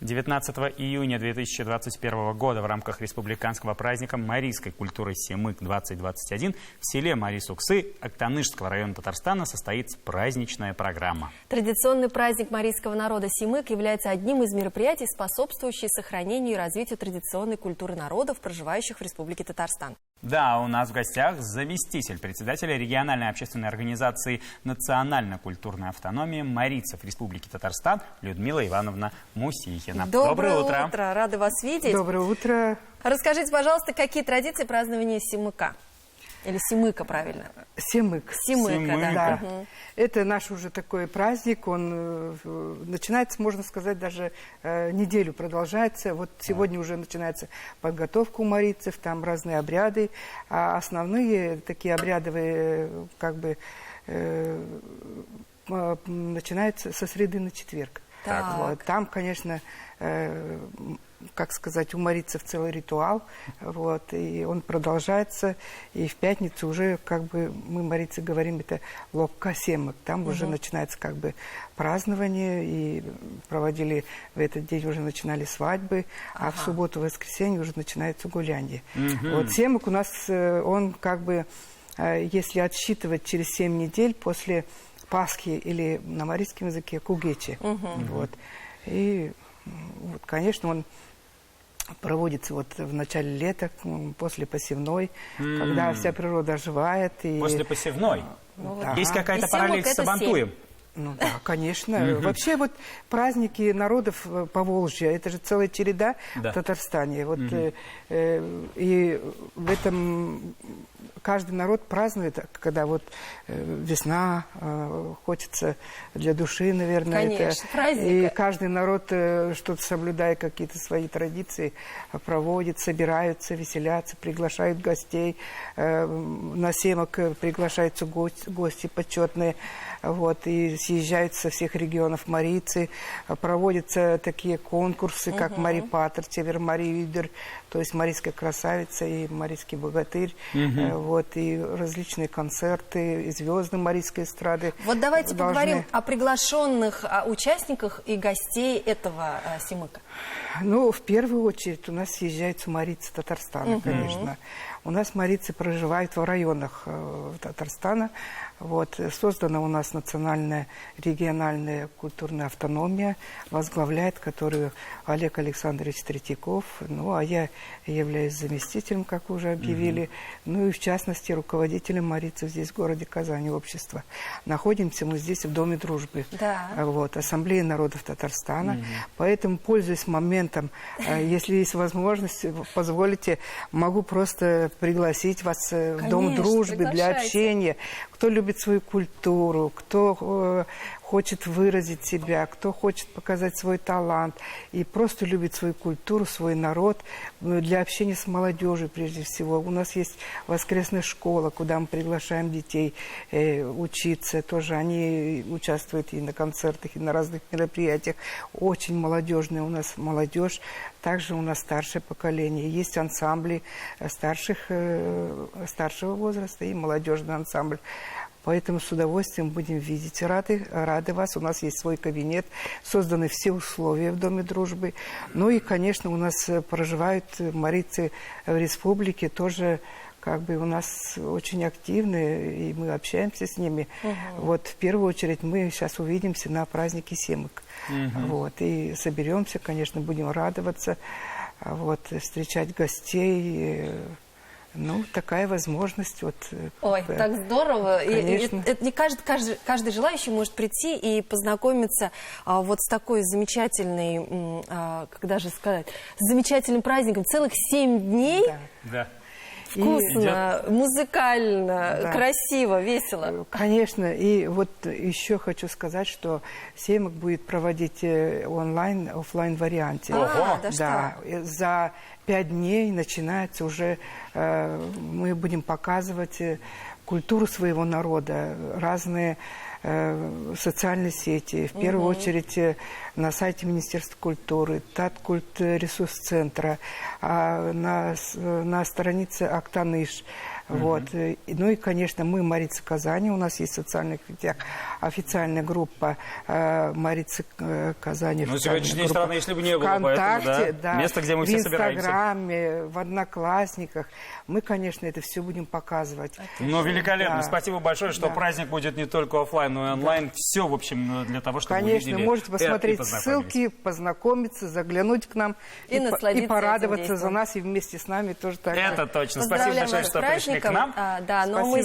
19 июня 2021 года в рамках республиканского праздника марийской культуры Семык-2021 в селе Мари-Суксы Актанышского района Татарстана состоится праздничная программа. Традиционный праздник марийского народа Семык является одним из мероприятий, способствующих сохранению и развитию традиционной культуры народов, проживающих в Республике Татарстан. Да, у нас в гостях заместитель председателя региональной общественной организации «Национально-культурная автономия» марийцев Республики Татарстан Людмила Ивановна Мусихина. Доброе утро! Рады вас видеть. Доброе утро. Расскажите, пожалуйста, какие традиции празднования Семыка? Или Семыка, правильно? Семык. Семыка, да. Угу. Это наш уже такой праздник, он начинается, можно сказать, даже неделю продолжается. Вот сегодня уже начинается подготовка у марийцев, там разные обряды, а основные такие обрядовые, начинаются со среды на четверг. Вот. Там, конечно, как сказать, у марийцев целый ритуал, вот, и он продолжается, и в пятницу уже, мы, марийцы, говорим, это локка семык, там уже начинается, празднование, и проводили в этот день, уже начинали свадьбы, а в субботу, воскресенье уже начинается гулянье. Вот семык у нас, он, если отсчитывать через 7 недель после Пасхи, или на марийском языке кугечи, вот, и вот, конечно, он проводится вот в начале лета, после посевной, когда вся природа оживает. И... После посевной? Да. Есть какая-то параллель с Сабантуем? Ну да, конечно. Вообще вот праздники народов Поволжья, это же целая череда в Татарстане. Вот, и в этом каждый народ празднует, когда вот весна, хочется для души, наверное. Конечно, праздник. И каждый народ, что-то соблюдая какие-то свои традиции, проводит, собираются, веселятся, приглашают гостей. На семок приглашаются гости почетные. Вот, и съезжают со всех регионов марийцы, проводятся такие конкурсы, как Мари Патер, Север Мари Юдер, то есть марийская красавица и марийский богатырь, вот, и различные концерты, и звезды марийской эстрады. Вот давайте поговорим о приглашенных участниках и гостей этого Семыка. Ну, в первую очередь у нас съезжаются марийцы Татарстана, конечно. У нас марийцы проживают в районах Татарстана. Вот, создана у нас национальная региональная культурная автономия, возглавляет которую Олег Александрович Третьяков. Ну, а я являюсь заместителем, как уже объявили. Ну и в частности руководителем марийцев здесь, в городе Казани, общества. Находимся мы здесь в Доме дружбы. Да. Вот, Ассамблеи народов Татарстана. Поэтому, пользуясь моментом, если есть возможность, позволите, могу просто пригласить вас в Дом дружбы для общения. Кто любит свою культуру, кто хочет выразить себя, кто хочет показать свой талант и просто любит свою культуру, свой народ, для общения с молодежью прежде всего. У нас есть воскресная школа, куда мы приглашаем детей учиться. Тоже они участвуют и на концертах, и на разных мероприятиях. Очень молодежная у нас молодежь. Также у нас старшее поколение. Есть ансамбли старшего возраста и молодежный ансамбль. Поэтому с удовольствием будем видеть. Рады вас. У нас есть свой кабинет. Созданы все условия в Доме дружбы. Ну и, конечно, у нас проживают марийцы в республике. Тоже у нас очень активны, и мы общаемся с ними. Вот в первую очередь мы сейчас увидимся на празднике Семык. Вот, и соберемся, конечно, будем радоваться, вот, встречать гостей. Ну, такая возможность. Вот, ой, так здорово. Конечно. И не каждый желающий может прийти и познакомиться вот с такой замечательной, замечательным праздником. Целых 7 дней. Да. Вкусно, музыкально, красиво, весело. Конечно. И вот еще хочу сказать, что Семык будет проводить онлайн, офлайн варианте. Да. За 5 дней начинается уже, мы будем показывать культуру своего народа, разные социальные сети. В первую очередь на сайте Министерства культуры, Таткульт ресурс-центра, на странице Актаныш, Вот. Ну и, конечно, мы Марица Казани, у нас есть в социальных сетях официальная группа Марицы Казани. Ну, сегодняшней страны, если бы не было, ВКонтакте, поэтому, да, место, где мы все собираемся. В Инстаграме, в Одноклассниках. Мы, конечно, это все будем показывать. Ну, великолепно. Да. Спасибо большое, что праздник будет не только офлайн, но и онлайн. Все, в общем, для того, чтобы конечно, увидели можете посмотреть и ссылки, познакомиться, заглянуть к нам и порадоваться за нас, и вместе с нами тоже так. Это точно. Спасибо большое, что пришли к нам. Да, но мы